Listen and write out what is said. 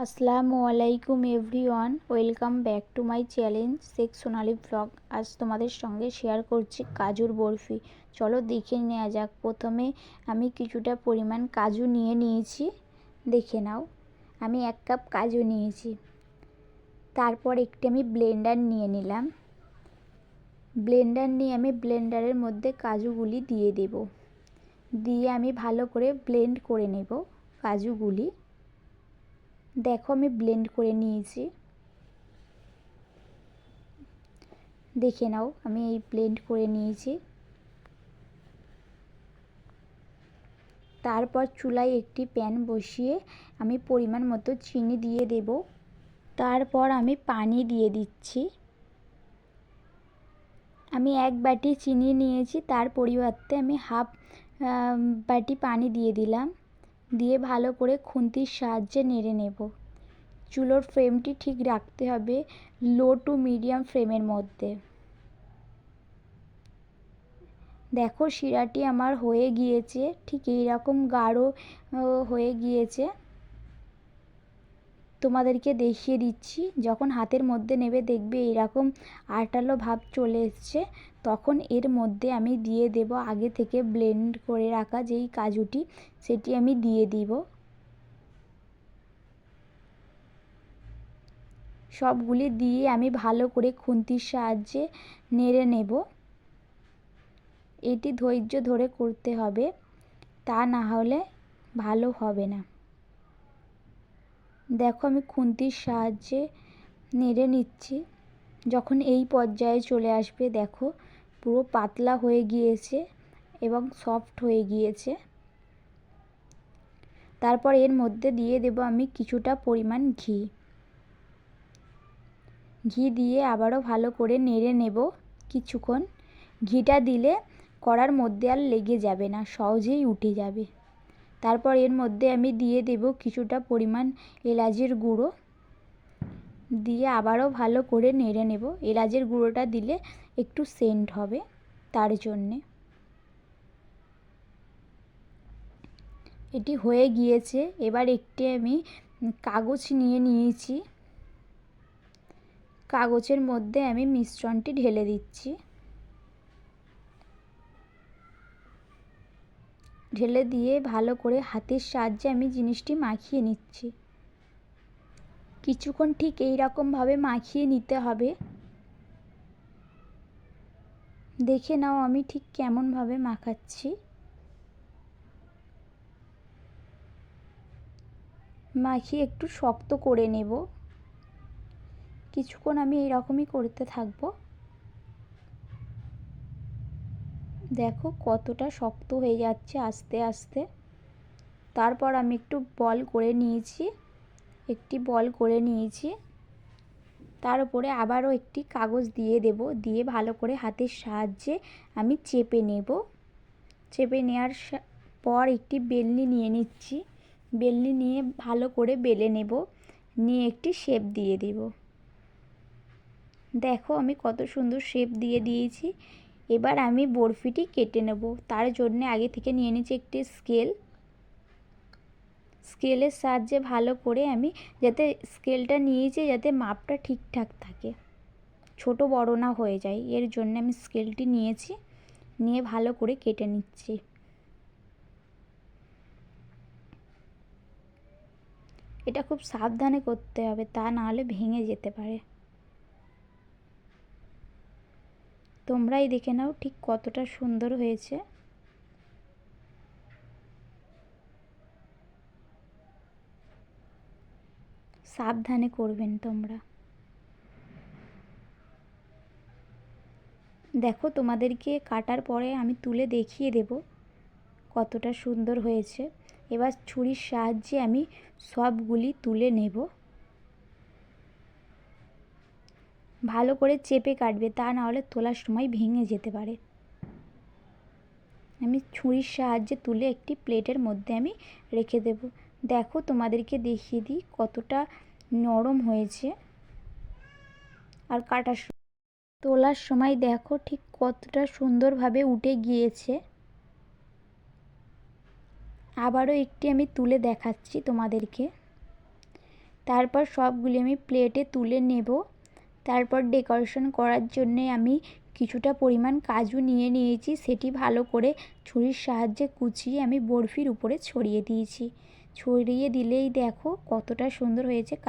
আসসালামু আলাইকুম everyone, welcome back to my channel Sheikh Sonali blog. আজ তোমাদের সঙ্গে শেয়ার করছি কাজুর বরফি। চলো দেখে নেওয়া যাক। প্রথমে আমি কিছুটা পরিমাণ কাজু নিয়ে নিয়েছি, দেখে নাও। আমি 1 কাপ কাজু নিয়েছি। তারপর একটি আমি ব্লেন্ডার নিয়ে নিলাম। ব্লেন্ডার নিয়ে আমি ব্লেন্ডারের মধ্যে কাজুগুলি দিয়ে দেব। দিয়ে আমি ভালো করে ব্লেন্ড করে নেব কাজুগুলি। দেখো আমি ব্লেন্ড করে নিয়েছি, দেখে নাও। আমি এই ব্লেন্ড করে নিয়েছি। তারপর চুলায় একটি প্যান বসিয়ে আমি পরিমাণ মতো চিনি দিয়ে দেব। তারপর আমি পানি দিয়ে দিচ্ছি। আমি 1 বাটি চিনি নিয়েছি, তার পরিবর্তে আমি হাফ বাটি পানি দিয়ে দিলাম। দিয়ে ভালো করে খুন্তির সাহায্যে নেড়ে নেব। চুলোর ফ্লেমটি ঠিক রাখতে হবে লো টু মিডিয়াম ফ্লেমের মধ্যে। দেখো শিরাটি আমার হয়ে গিয়েছে, ঠিক এই রকম গাঢ় হয়ে গিয়েছে। তোমাদেরকে দেখিয়ে দিচ্ছি, যখন হাতের মধ্যে নেবে দেখবে এরকম আঠালো ভাব চলে এসছে, তখন এর মধ্যে আমি দিয়ে দেব আগে থেকে ব্লেন্ড করে রাখা যেই কাজুটি, সেটি আমি দিয়ে দিব। সবগুলি দিয়ে আমি ভালো করে খুন্তির সাহায্যে নেড়ে নেব। এটি ধৈর্য ধরে করতে হবে, তা না হলে ভালো হবে না। দেখো আমি খুন্তির সাহায্যে নেড়ে নিচ্ছি। যখন এই পর্যায়ে চলে আসবে, দেখো পুরো পাতলা হয়ে গিয়েছে এবং সফট হয়ে গিয়েছে। তারপর এর মধ্যে দিয়ে দেব আমি কিছুটা পরিমাণ ঘি। ঘি দিয়ে আবারও ভালো করে নেড়ে নেব কিছুক্ষণ। ঘিটা দিলে কড়ার মধ্যে আর লেগে যাবে না, সহজেই উঠে যাবে। তারপর এর মধ্যে আমি দিয়ে দেব কিছুটা পরিমাণ এলাচের গুঁড়ো। দিয়ে আবারও ভালো করে নেড়ে নেব। এলাচের গুঁড়োটা দিলে একটু সেন্ট হবে, তার জন্যে। এটি হয়ে গিয়েছে। এবার একটি আমি কাগজ নিয়ে নিয়েছি। কাগজের মধ্যে আমি মিশ্রণটি ঢেলে দিচ্ছি। ঢেলে দিয়ে ভালো করে হাতের সাহায্যে আমি জিনিসটি মাখিয়ে নিচ্ছি। কিছুক্ষণ ঠিক এই রকমভাবে মাখিয়ে নিতে হবে। দেখে নাও আমি ঠিক কেমনভাবে মাখাচ্ছি। মাখিয়ে একটু শক্ত করে নেব। কিছুক্ষণ আমি এরকমই করতে থাকবো। দেখো কতটা শক্ত হয়ে যাচ্ছে আস্তে আস্তে। তারপর আমি একটু বল করে নিয়েছি, একটি বল করে নিয়েছি। তার উপরে আবারও একটি কাগজ দিয়ে দেব। দিয়ে ভালো করে হাতের সাহায্যে আমি চেপে নেব। চেপে নেওয়ার পর একটি বেলনি নিয়ে নিচ্ছি। বেলনি নিয়ে ভালো করে বেলে নেব। নিয়ে একটি শেপ দিয়ে দেব। দেখো আমি কত সুন্দর শেপ দিয়ে দিয়েছি। এবার আমি বরফিটি কেটে নেব। তার জন্য আগে থেকে নিয়ে নিচ্ছি একটি স্কেল। স্কেলের সাহায্যে ভালো করে আমি, যাতে স্কেলটা নিয়েছি যাতে মাপটা ঠিকঠাক থাকে, ছোট বড় না হয়ে যায়, এর জন্য আমি স্কেলটি নিয়েছি। নিয়ে ভালো করে কেটে নিচ্ছি। এটা খুব সাবধানে করতে হবে, তা না হলে ভেঙে যেতে পারে। তোমরাই দেখে নাও ঠিক কতটা সুন্দর হয়েছে। সাবধানে করবেন তোমরা। দেখো তোমাদেরকে কাটার পরে আমি তুলে দেখিয়ে দেব কতটা সুন্দর হয়েছে। এবার ছুরির সাহায্যে আমি সবগুলি তুলে নেব। ভালো করে চেপে কাটবে, তা না হলে তোলার সময় ভেঙে যেতে পারে। আমি ছুরির সাহায্যে তুলে একটি প্লেটের মধ্যে আমি রেখে দেব। দেখো তোমাদেরকে দেখিয়ে দিই কতটা নরম হয়েছে। আর তোলার সময় দেখো ঠিক কতটা সুন্দরভাবে উঠে গিয়েছে। আবারও একটি আমি তুলে দেখাচ্ছি তোমাদেরকে। তারপর সবগুলি আমি প্লেটে তুলে নেব। তারপর ডেকোরেশন করার জন্যে আমি কিছুটা পরিমাণ কাজু নিয়ে নিয়েছি, সেটি ভালো করে ছুরির সাহায্যে কুচিয়ে আমি বরফির উপরে ছড়িয়ে দিয়েছি। ছড়িয়ে দিলেই দেখো কতটা সুন্দর হয়েছে কাজু।